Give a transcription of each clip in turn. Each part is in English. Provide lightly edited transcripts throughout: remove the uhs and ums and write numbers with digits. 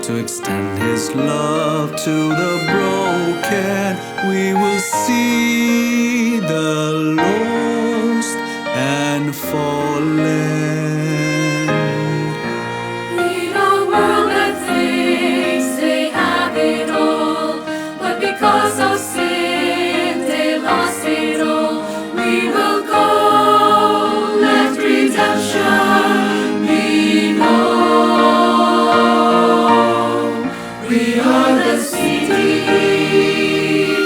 To extend His love to the broken, we will see the lost and fallen. In a world that thinks they have it all, but because of sin they lost it all, we will go, let redemption be known. We are the CD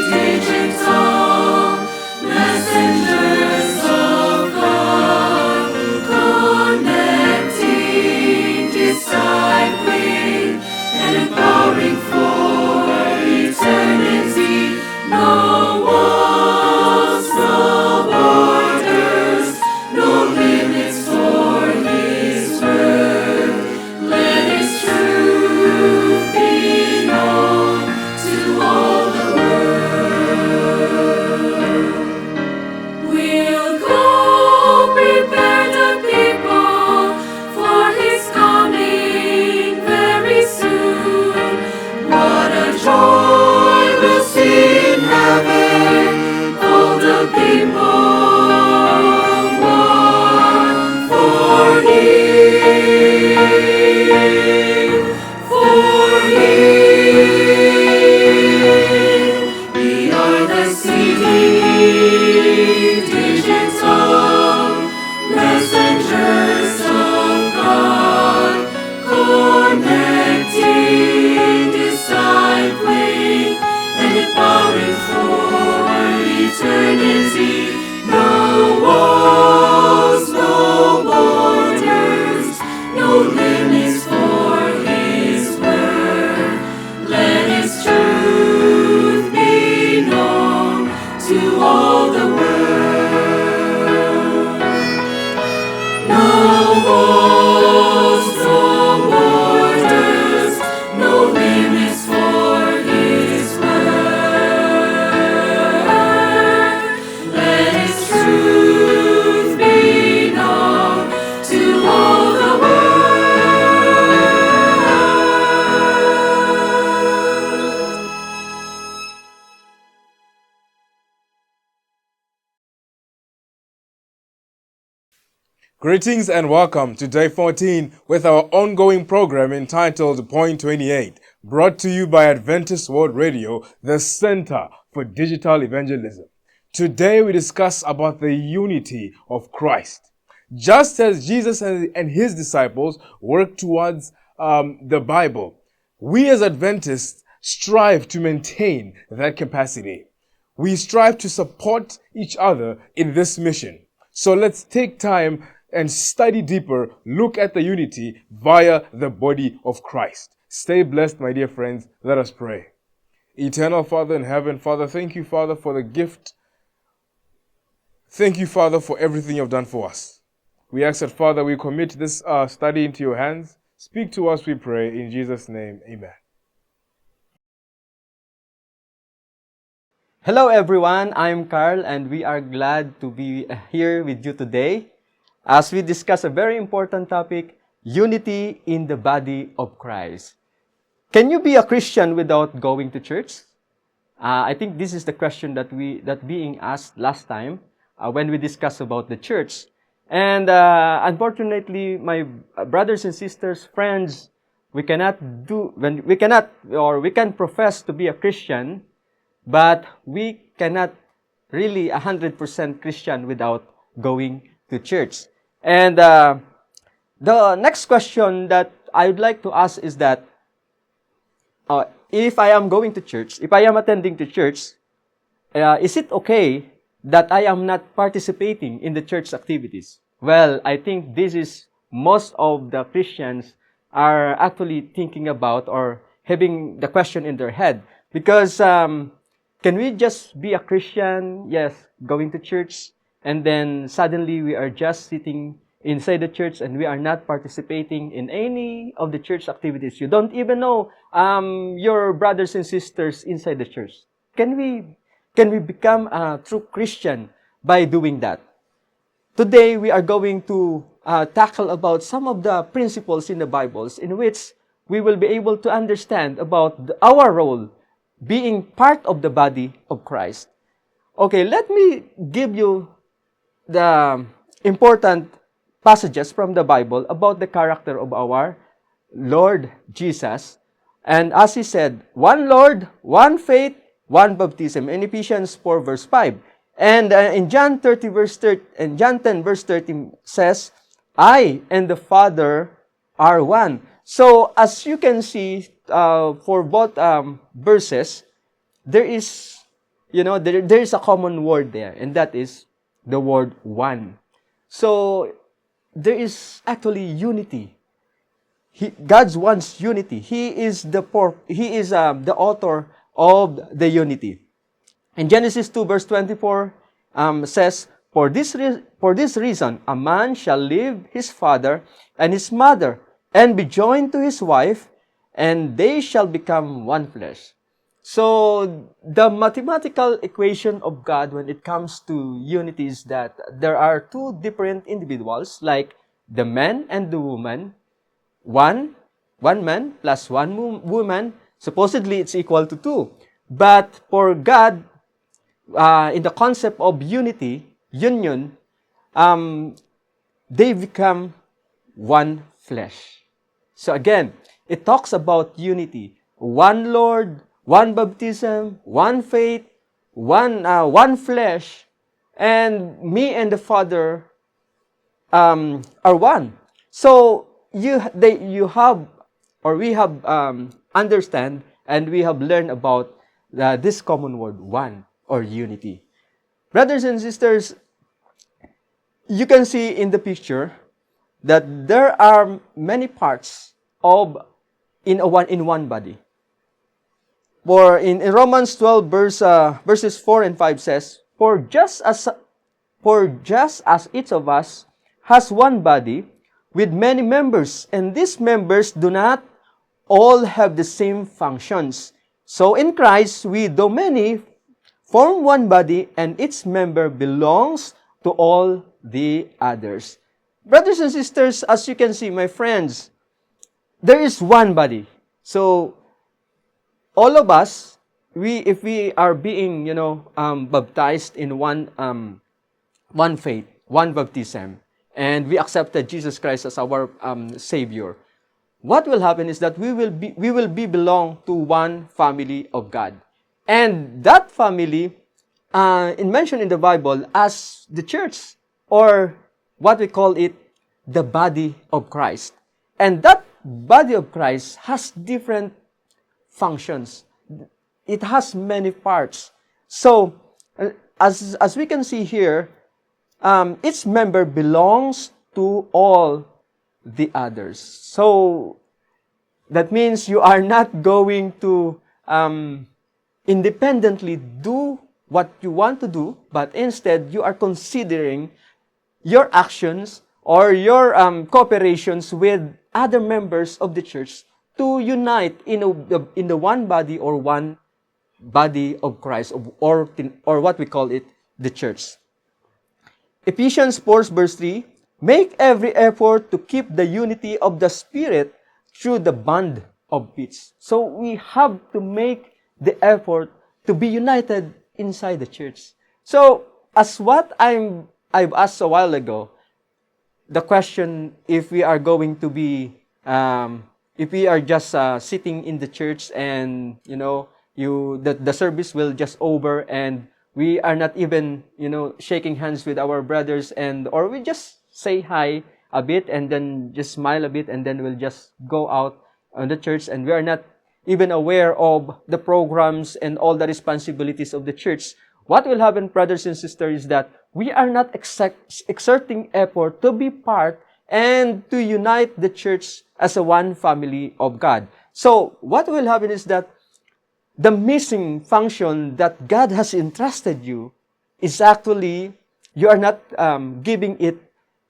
digital messengers of God, connecting, discipling, and empowering for eternity. No walls, no borders, no limits for His word. Let His truth be known to all the world. We'll go prepare the people for His coming very soon. What a joy we'll see in heaven, all the people one for Him, for Him. We are the CD digital messengers of God, connecting, discipling, and empowering for eternity. No walls, no borders, no limits for His word. Let His truth be known to all the world. No walls, no borders, no limits for His word. Let His truth be known to all the world. Greetings and welcome to day 14 with our ongoing program entitled Point 28, brought to you by Adventist World Radio, the Center for Digital Evangelism. Today we discuss about the unity of Christ. Just as Jesus and His disciples worked towards the Bible, we as Adventists strive to maintain that capacity. We strive to support each other in this mission. So let's take time and study deeper, look at the unity via the body of Christ. Stay blessed, my dear friends. Let us pray. Eternal Father in heaven, Father, thank you, Father, for the gift. Thank you, Father, for everything you've done for us. We ask that, Father, we commit this study into your hands. Speak to us, we pray. In Jesus' name, amen. Hello everyone, I'm Carl and we are glad to be here with you today as we discuss a very important topic, unity in the body of Christ. Can you be a Christian without going to church? I think this is the question that being asked last time when we discussed about the church. And unfortunately, my brothers and sisters, friends, we can profess to be a Christian but we cannot really 100% Christian without going to church. And the next question that I would like to ask is that if I am going to church, if I am attending to church, is it okay that I am not participating in the church activities? Well, I think this is most of the Christians are actually thinking about or having the question in their head. Because can we just be a Christian, yes, going to church, and then suddenly we are just sitting inside the church and we are not participating in any of the church activities? You don't even know your brothers and sisters inside the church. Can we become a true Christian by doing that? Today, we are going to tackle about some of the principles in the Bibles in which we will be able to understand about our role being part of the body of Christ. Okay, let me give you the important passages from the Bible about the character of our Lord Jesus. And as he said, one Lord, one faith, one baptism. In Ephesians 4 verse 5. And in John 30 verse 30, and John 10 verse 13 says, I and the Father are one. So as you can see, for both verses, there is, there is a common word there, and that is the word one. So there is actually unity. God wants unity. He is the author of the unity. In Genesis 2 verse 24 says, For this reason, a man shall leave his father and his mother, and be joined to his wife, and they shall become one flesh. So, the mathematical equation of God when it comes to unity is that there are two different individuals, like the man and the woman. One man plus one woman, supposedly it's equal to two. But for God, in the concept of unity, union, they become one flesh. So again, it talks about unity. One Lord, one baptism, one faith, one flesh, and me and the Father are one. So we have understand and we have learned about this common word, one, or unity. Brothers and sisters, you can see in the picture that there are many parts in one body. For in Romans 12 verses 4 and 5 says, For just as each of us has one body with many members, and these members do not all have the same functions. So in Christ, we, though many, form one body, and each member belongs to all the others. Brothers and sisters, as you can see, my friends, there is one body. So, all of us, if we are being, baptized in one faith, one baptism, and we accepted Jesus Christ as our Savior, what will happen is that we will belong to one family of God. And that family, mentioned in the Bible as the church, or what we call it, the body of Christ. And that body of Christ has different functions. It has many parts. So, as we can see here, each member belongs to all the others. So, that means you are not going to independently do what you want to do, but instead you are considering your actions or your cooperations with other members of the church to unite in the one body or one body of Christ, or what we call it, the church. Ephesians 4 verse 3, Make every effort to keep the unity of the Spirit through the bond of peace. So we have to make the effort to be united inside the church. So, as what I've asked a while ago, the question if we are going to be, if we are just sitting in the church and, the service will just over, and we are not even, shaking hands with our brothers, or we just say hi a bit and then just smile a bit, and then we'll just go out on the church, and we are not even aware of the programs and all the responsibilities of the church. What will happen, brothers and sisters, is that we are not exerting effort to be part and to unite the church as a one family of God. So what will happen is that the missing function that God has entrusted you is actually, you are not giving it,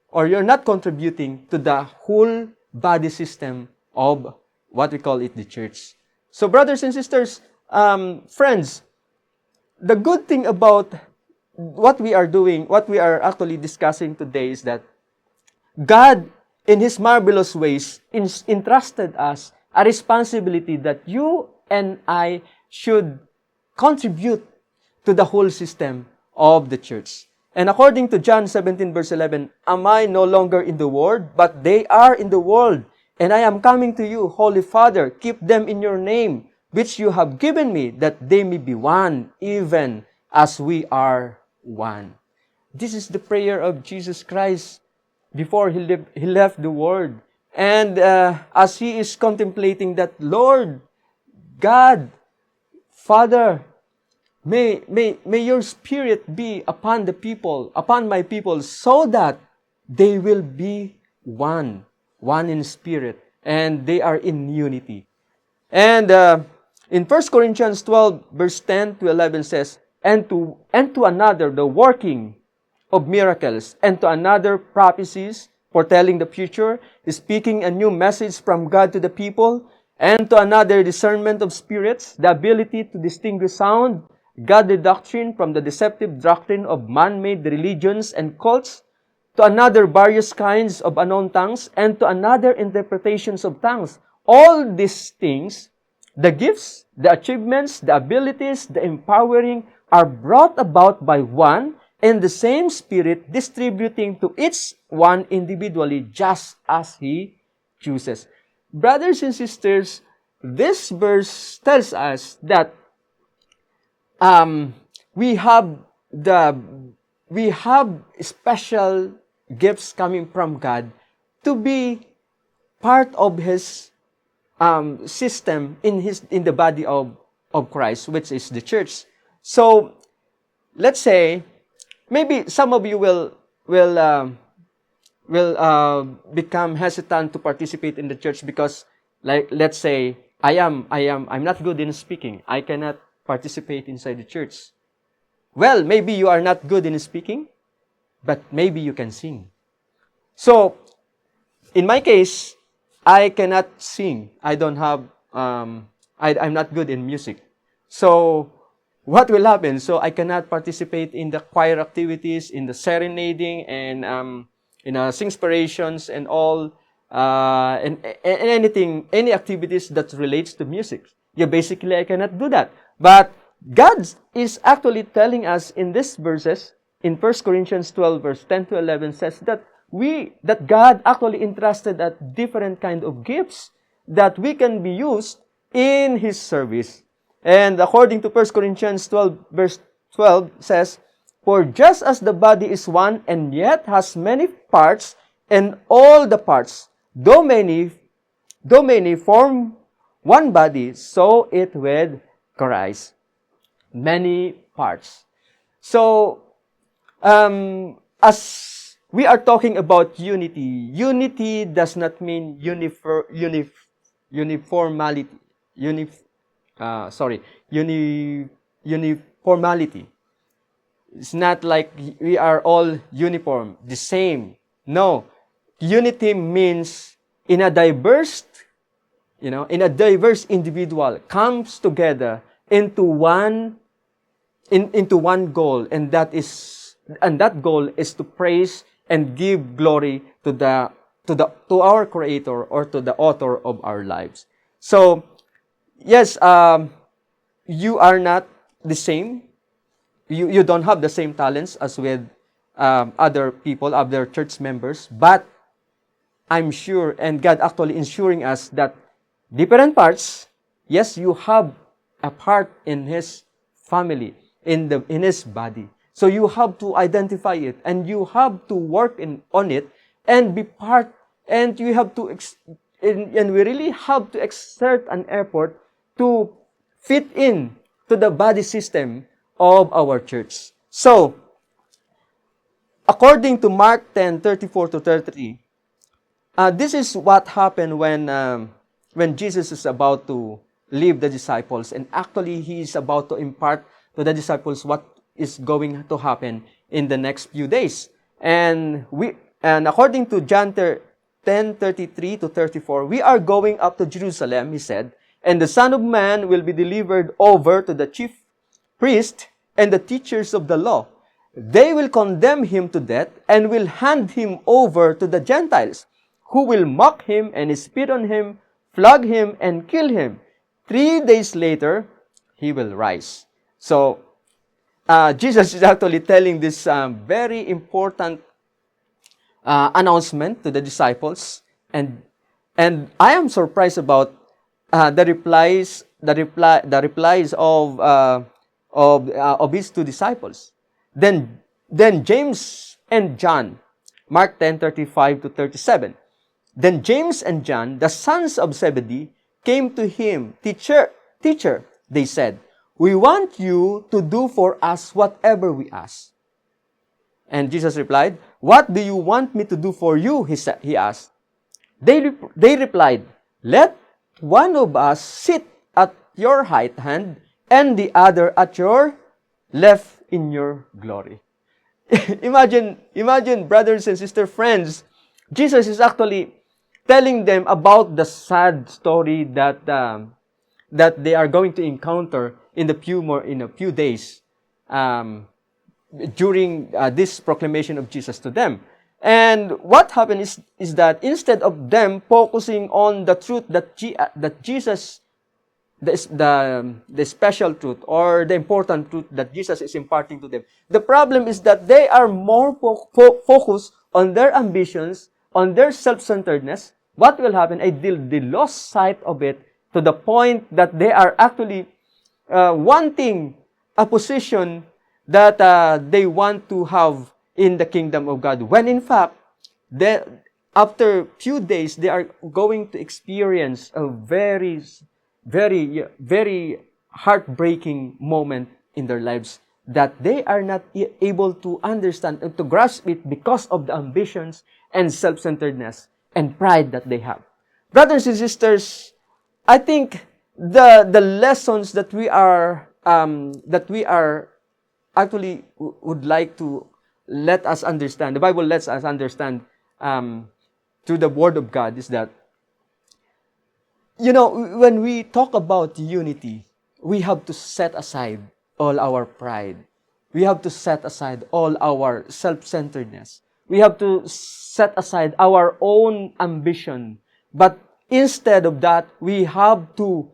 or you're not contributing to the whole body system of what we call it the church. So brothers and sisters, friends, the good thing about what we are doing, what we are actually discussing today, is that God, in His marvelous ways, entrusted us a responsibility that you and I should contribute to the whole system of the church. And according to John 17 verse 11, am I no longer in the world, but they are in the world, and I am coming to you, Holy Father, keep them in your name, which you have given me, that they may be one, even as we are one. This is the prayer of Jesus Christ before He left the world. And as He is contemplating that, Lord, God, Father, may your Spirit be upon the people, upon my people, so that they will be one in spirit, and they are in unity. And in 1 Corinthians 12, verse 10 to 11 says, and to another the working of miracles, and to another prophecies, foretelling the future, speaking a new message from God to the people, and to another discernment of spirits, the ability to distinguish sound, godly doctrine from the deceptive doctrine of man-made religions and cults, to another various kinds of unknown tongues, and to another interpretations of tongues. All these things, the gifts, the achievements, the abilities, the empowering, are brought about by one and the same Spirit, distributing to each one individually just as He chooses. Brothers and sisters, this verse tells us that we have special gifts coming from God to be part of His system in the body of Christ, which is the church. So let's say maybe some of you will become hesitant to participate in the church because, like, let's say I'm not good in speaking. I cannot participate inside the church. Well, maybe you are not good in speaking, but maybe you can sing. So, in my case, I cannot sing. I don't have, I'm not good in music. So, what will happen? So, I cannot participate in the choir activities, in the serenading, and in singspirations and all, and anything, any activities that relates to music. Yeah, basically, I cannot do that. But God is actually telling us in these verses, in 1 Corinthians 12, verse 10 to 11, says that God actually entrusted us different kind of gifts that we can be used in His service. And according to 1 Corinthians 12, verse 12 says, for just as the body is one and yet has many parts, and all the parts, though many form one body, so it with Christ. Many parts. So, as we are talking about unity, unity does not mean uniformity. Uniformity. It's not like we are all uniform, the same. No. Unity means in a diverse individual comes together into one goal, and that goal is to praise and give glory to our Creator, or to the author of our lives. So, yes, you are not the same. You don't have the same talents as with other people, other church members, but I'm sure, and God actually ensuring us that different parts, yes, you have a part in his family, in his body. So you have to identify it, and you have to work on it, and be part, and you have to, and we really have to exert an effort to fit in to the body system of our church. So, according to Mark 10:34 to 33, this is what happened when Jesus is about to leave the disciples, and actually he is about to impart to the disciples what is going to happen in the next few days. And according to John 10:33 to 34, we are going up to Jerusalem, he said, and the Son of Man will be delivered over to the chief priests and the teachers of the law. They will condemn him to death and will hand him over to the Gentiles, who will mock him and spit on him, flog him, and kill him. 3 days later, he will rise. So, Jesus is actually telling this very important announcement to the disciples, and I am surprised about the replies of his two disciples. Then James and John, Mark 10:35 to 37. Then James and John, the sons of Zebedee, came to him. Teacher, they said, we want you to do for us whatever we ask. And Jesus replied, what do you want me to do for you? He asked. They replied, let one of us sit at your right hand and the other at your left in your glory. Imagine, brothers and sisters, friends, Jesus is actually telling them about the sad story that they are going to encounter in a few days during this proclamation of Jesus to them. And what happened is that instead of them focusing on the truth that Jesus, the special truth or the important truth that Jesus is imparting to them, the problem is that they are more focused on their ambitions, on their self-centeredness. What will happen? They lost sight of it to the point that they are actually wanting a position that they want to have in the kingdom of God. When in fact, after few days, they are going to experience a very, very, very heartbreaking moment in their lives that they are not able to understand and to grasp it because of the ambitions and self-centeredness and pride that they have. Brothers and sisters, I think the lessons that we are actually would like to let us understand, the Bible lets us understand through the Word of God, is that, when we talk about unity, we have to set aside all our pride. We have to set aside all our self-centeredness. We have to set aside our own ambition. But instead of that, we have to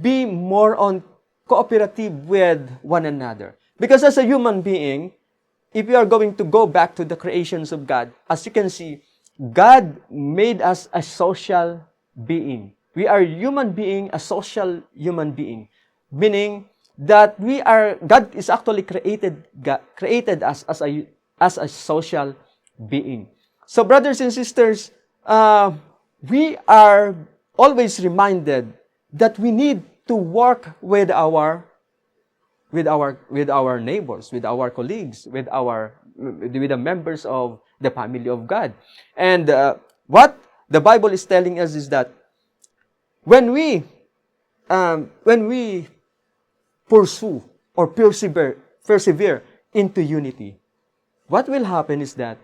be more on cooperative with one another. Because as a human being, if we are going to go back to the creations of God, as you can see, God made us a social being. We are human being, a social human being. Meaning that God is actually created us as a social being. So brothers and sisters, we are always reminded that we need to work with our neighbors, with our colleagues, with the members of the family of God. And what the Bible is telling us is that when we pursue or persevere into unity, what will happen is that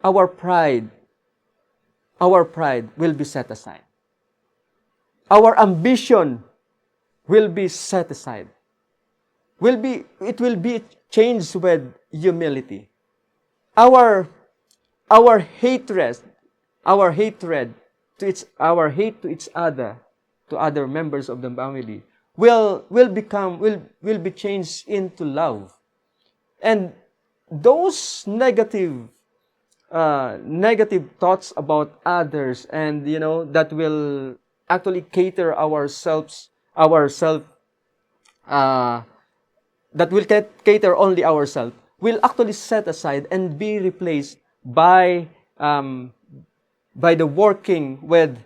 our pride will be set aside. Our ambition will be set aside. It will be changed with humility. Our hate to each other, to other members of the family, will be changed into love. And those negative thoughts about others, and that will actually cater our self uh, that will cater only ourselves will actually set aside and be replaced um, by the working with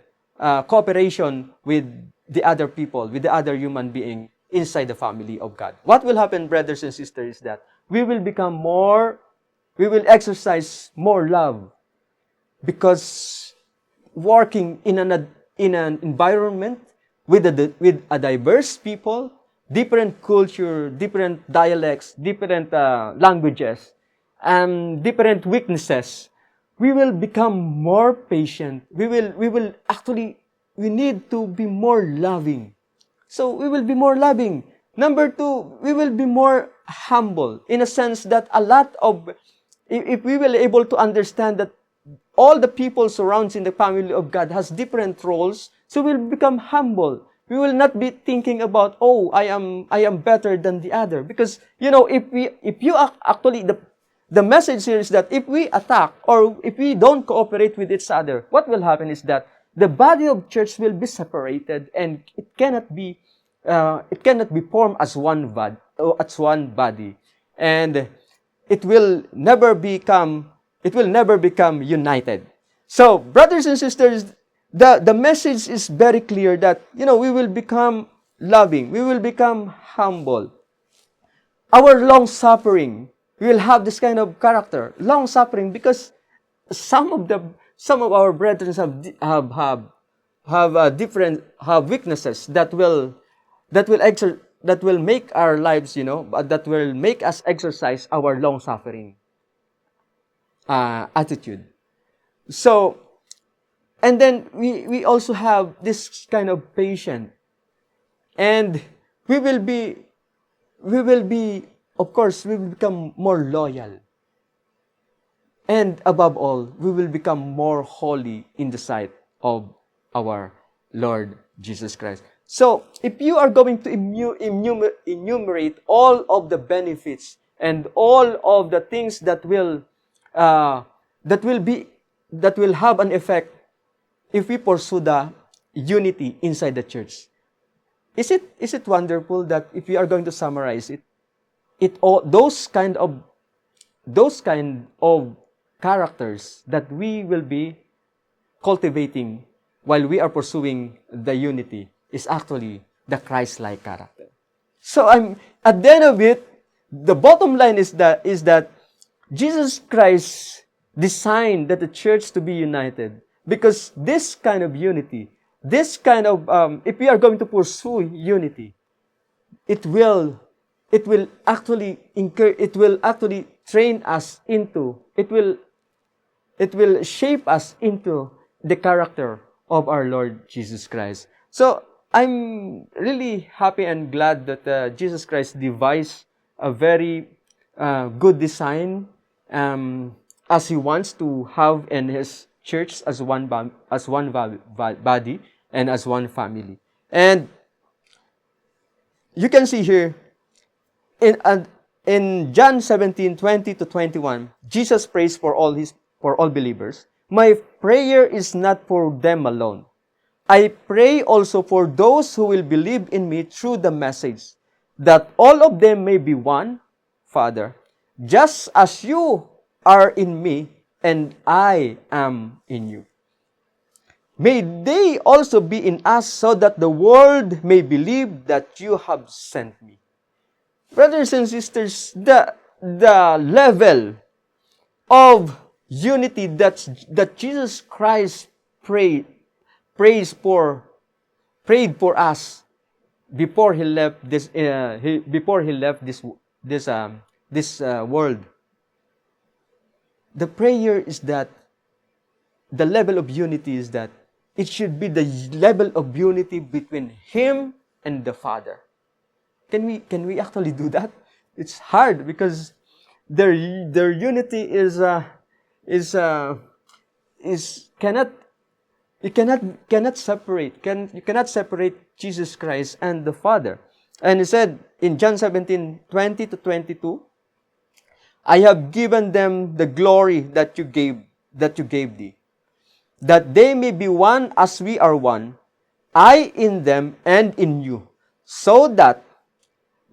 cooperation with the other people, with the other human being inside the family of God. What will happen, brothers and sisters, is that we will exercise more love because working in an environment with a diverse people, different culture, different dialects, different languages, and different weaknesses, we will become more patient. We need to be more loving. So we will be more loving. Number two, we will be more humble in a sense that if we will able to understand that all the people surrounds in the family of God has different roles, so we'll become humble. We will not be thinking about, oh, I am better than the other. Because, the message here is that if we attack or if we don't cooperate with each other, what will happen is that the body of church will be separated and it cannot be formed as one body, and it will never become united. So, brothers and sisters, the message is very clear that, we will become loving, we will become humble. Our long-suffering, we will have this kind of character, long-suffering, because some of our brethren have weaknesses that will make our lives, that will make us exercise our long-suffering attitude. So, and then we also have this kind of patience, and we will become more loyal. And above all, we will become more holy in the sight of our Lord Jesus Christ. So, if you are going to enumerate all of the benefits and all of the things that will have an effect if we pursue the unity inside the church, is it wonderful that if we are going to summarize those kind of characters that we will be cultivating while we are pursuing the unity is actually the Christ-like character. So at the end of it, the bottom line is that Jesus Christ designed that the church to be united, because this kind of unity, if we are going to pursue unity, it will actually train us into, it will shape us into the character of our Lord Jesus Christ. So, I'm really happy and glad that Jesus Christ devised a very good design as He wants to have in His church as one body and as one family. And you can see here in John 17:20-21, Jesus prays for all believers. My prayer is not for them alone. I pray also for those who will believe in me through the message, that all of them may be one, Father, just as you are in me and I am in you. May they also be in us, so that the world may believe that you have sent me. Brothers and sisters, the level of unity that Jesus Christ prayed for us before He left this world. The prayer is that the level of unity is that it should be the level of unity between Him and the Father. Can we actually do that? It's hard because their unity cannot separate Jesus Christ and the Father. And He said in John 17:20-22, I have given them the glory that you gave thee, that they may be one as we are one, I in them and in you, so that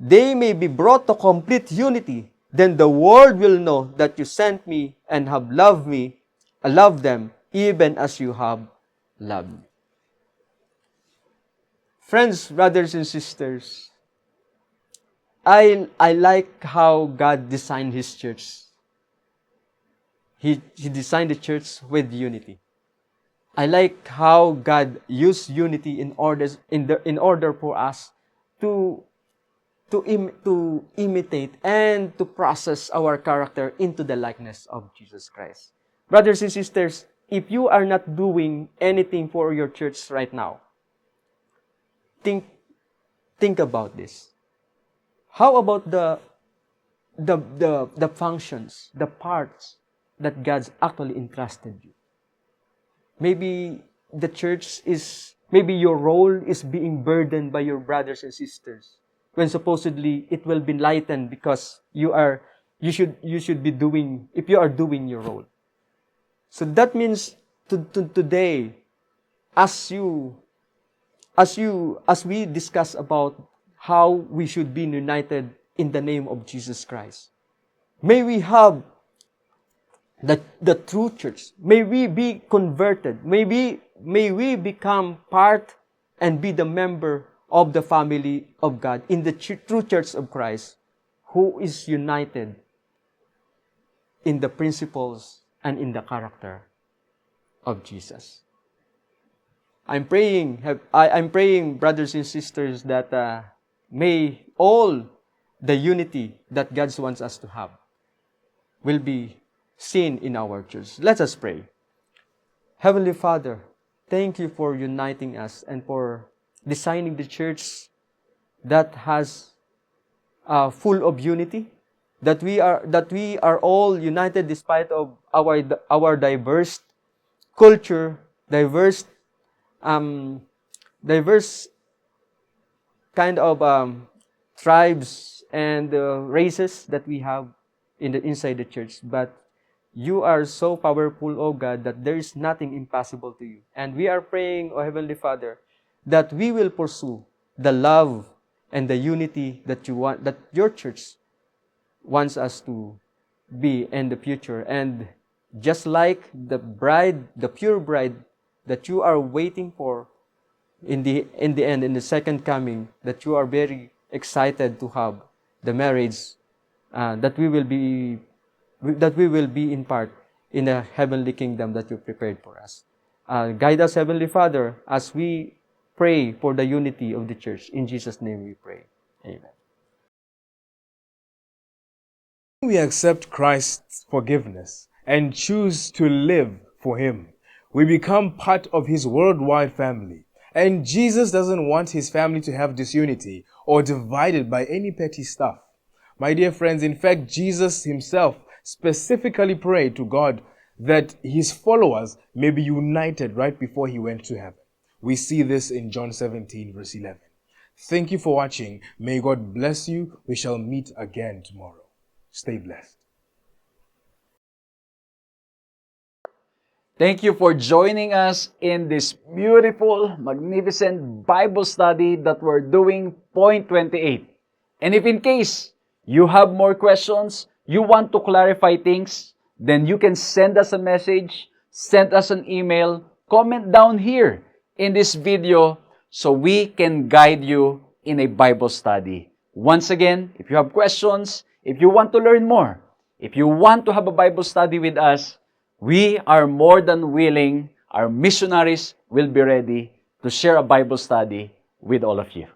they may be brought to complete unity. Then the world will know that you sent me and have loved them, even as you have loved me. Friends, brothers and sisters, I like how God designed His church. He designed the church with unity. I like how God used unity in order for us to imitate and to process our character into the likeness of Jesus Christ. Brothers and sisters, if you are not doing anything for your church right now, think about this. How about the functions, the parts that God's actually entrusted you? Maybe the church maybe your role is being burdened by your brothers and sisters, when supposedly it will be lightened because you should be doing, if you are doing your role. So that means today, as we discuss about how we should be united in the name of Jesus Christ, may we have the true church. May we be converted. May we become part and be the member of the family of God in the true church of Christ, who is united in the principles and in the character of Jesus. I'm praying, brothers and sisters, that may all the unity that God wants us to have will be seen in our church. Let us pray. Heavenly Father, thank you for uniting us and for designing the church that has full of unity, that we are all united despite of our diverse culture, diverse kind of tribes and races that we have inside the church. But you are so powerful, O God, that there is nothing impossible to you. And we are praying, O Heavenly Father, that we will pursue the love and the unity that your church wants us to be in the future. And just like the bride, the pure bride that you are waiting for in the end, in the second coming, that you are very excited to have the marriage that we will be in part in the heavenly kingdom that you prepared for us. Guide us, Heavenly Father, as we pray for the unity of the church. In Jesus' name we pray. Amen. When we accept Christ's forgiveness and choose to live for Him, we become part of His worldwide family. And Jesus doesn't want His family to have disunity or divided by any petty stuff. My dear friends, in fact, Jesus Himself specifically prayed to God that His followers may be united right before He went to heaven. We see this in John 17, verse 11. Thank you for watching. May God bless you. We shall meet again tomorrow. Stay blessed. Thank you for joining us in this beautiful, magnificent Bible study that we're doing, Point 28. And if in case you have more questions, you want to clarify things, then you can send us a message, send us an email, comment down here in this video so we can guide you in a Bible study. Once again, if you have questions, if you want to learn more, if you want to have a Bible study with us, we are more than willing. Our missionaries will be ready to share a Bible study with all of you.